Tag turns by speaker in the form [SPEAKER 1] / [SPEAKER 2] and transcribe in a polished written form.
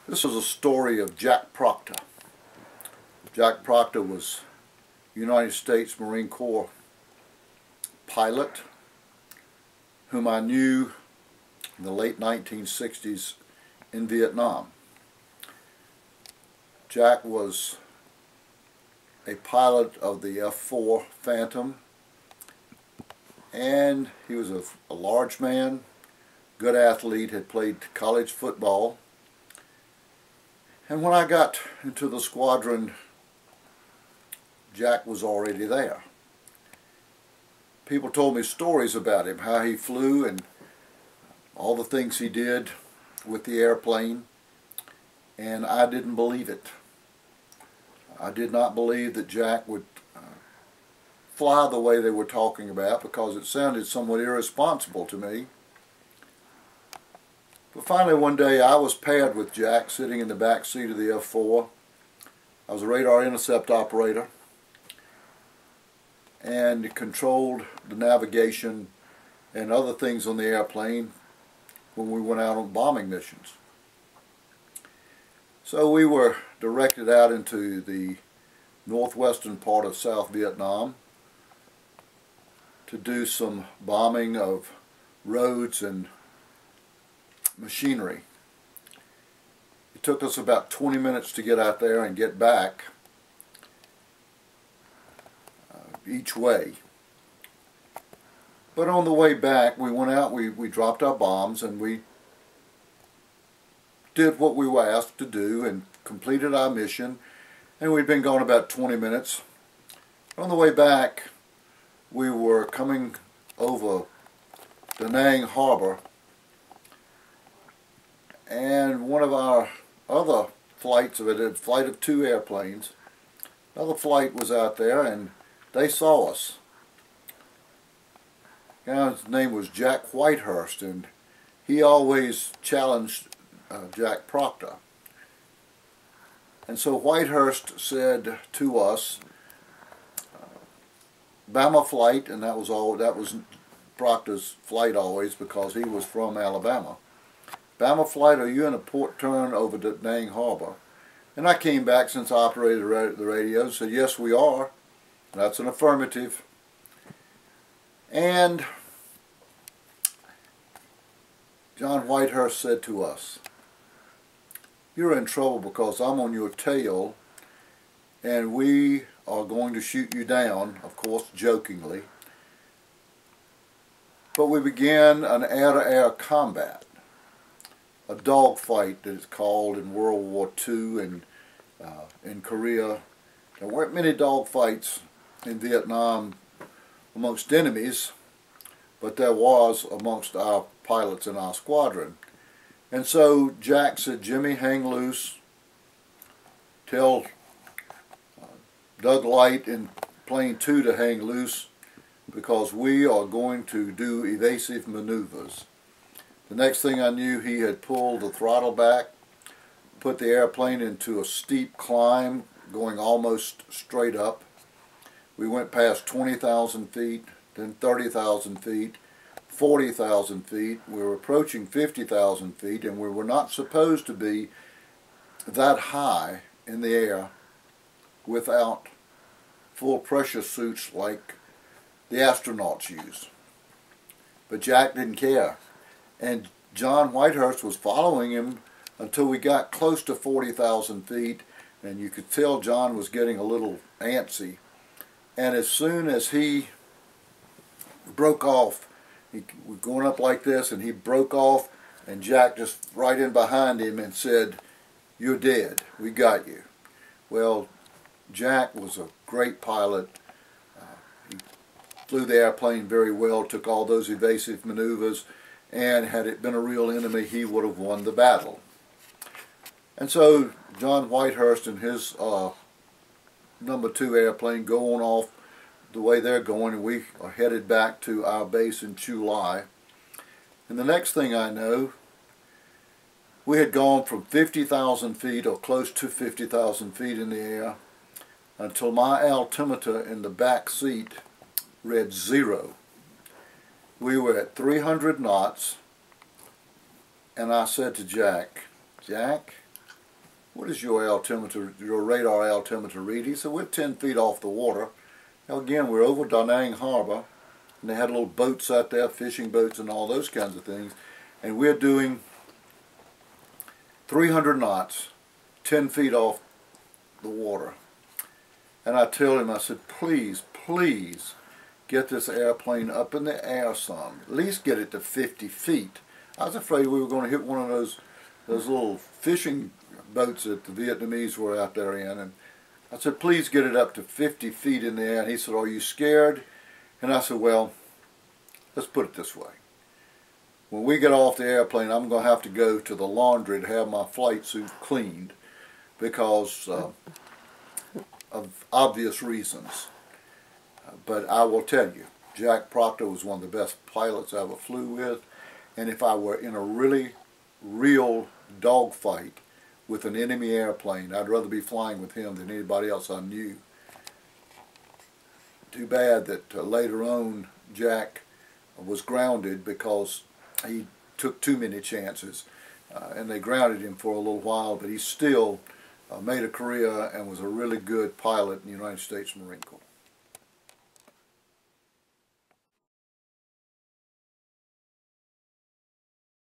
[SPEAKER 1] This is a story of Jack Proctor. Jack Proctor was United States Marine Corps pilot whom I knew in the late 1960s in Vietnam. Jack was a pilot of the F-4 Phantom, and he was a large man, good athlete, had played college football. And when I got into the squadron, Jack was already there. People told me stories about him, how he flew and all the things he did with the airplane, and I didn't believe it. I did not believe that Jack would fly the way they were talking about, because it sounded somewhat irresponsible to me. But finally one day I was paired with Jack sitting in the back seat of the F-4. I was a radar intercept operator and controlled the navigation and other things on the airplane when we went out on bombing missions. So we were directed out into the northwestern part of South Vietnam to do some bombing of roads and machinery. It took us about 20 minutes to get out there and get back each way. But on the way back, we went out, we dropped our bombs, and we did what we were asked to do and completed our mission, and we'd been gone about 20 minutes. On the way back, we were coming over Da Nang Harbor, and one of our other flights of it, a flight of 2 airplanes, another flight was out there, and they saw us. His name was Jack Whitehurst, and he always challenged Jack Proctor. And so Whitehurst said to us, Bama flight, and that was Proctor's flight always, because he was from Alabama. Bama flight, are you in a port turn over Da Nang Harbor? And I came back, since I operated the radio, and said, yes, we are. That's an affirmative. And John Whitehurst said to us, you're in trouble because I'm on your tail and we are going to shoot you down, of course jokingly. But we began an air-to-air combat, a dogfight that it's called in World War II and in Korea. There weren't many dogfights in Vietnam amongst enemies, but there was amongst our pilots in our squadron. And so Jack said, Jimmy, hang loose, tell Doug Light in plane 2 to hang loose, because we are going to do evasive maneuvers. The next thing I knew, he had pulled the throttle back, put the airplane into a steep climb going almost straight up. We went past 20,000 feet, then 30,000 feet, 40,000 feet. We were approaching 50,000 feet, and we were not supposed to be that high in the air without full pressure suits like the astronauts use. But Jack didn't care, and John Whitehurst was following him until we got close to 40,000 feet, and you could tell John was getting a little antsy. And as soon as he broke off, he was going up like this, and he broke off, and Jack just right in behind him and said, you're dead, we got you. Well, Jack was a great pilot. He flew the airplane very well, took all those evasive maneuvers, and had it been a real enemy, he would have won the battle. And so John Whitehurst and his number 2 airplane going off the way they're going, and we are headed back to our base in Chu Lai. And the next thing I know, we had gone from 50,000 feet or close to 50,000 feet in the air until my altimeter in the back seat read 0. We were at 300 knots, and I said to Jack, Jack, what is your altimeter, your radar altimeter read? He said, we're 10 feet off the water. Now again, we're over Da Nang Harbor, and they had little boats out there, fishing boats and all those kinds of things, and we're doing 300 knots, 10 feet off the water. And I tell him, I said, please, please get this airplane up in the air some. At least get it to 50 feet. I was afraid we were going to hit one of those little fishing boats that the Vietnamese were out there in. And I said, please get it up to 50 feet in the air. And he said, are you scared? And I said, well, let's put it this way. When we get off the airplane, I'm going to have to go to the laundry to have my flight suit cleaned because of obvious reasons. But I will tell you, Jack Proctor was one of the best pilots I ever flew with. And if I were in a really real dogfight with an enemy airplane, I'd rather be flying with him than anybody else I knew. Too bad that later on Jack was grounded because he took too many chances, and they grounded him for a little while, but he still made a career and was a really good pilot in the United States Marine Corps.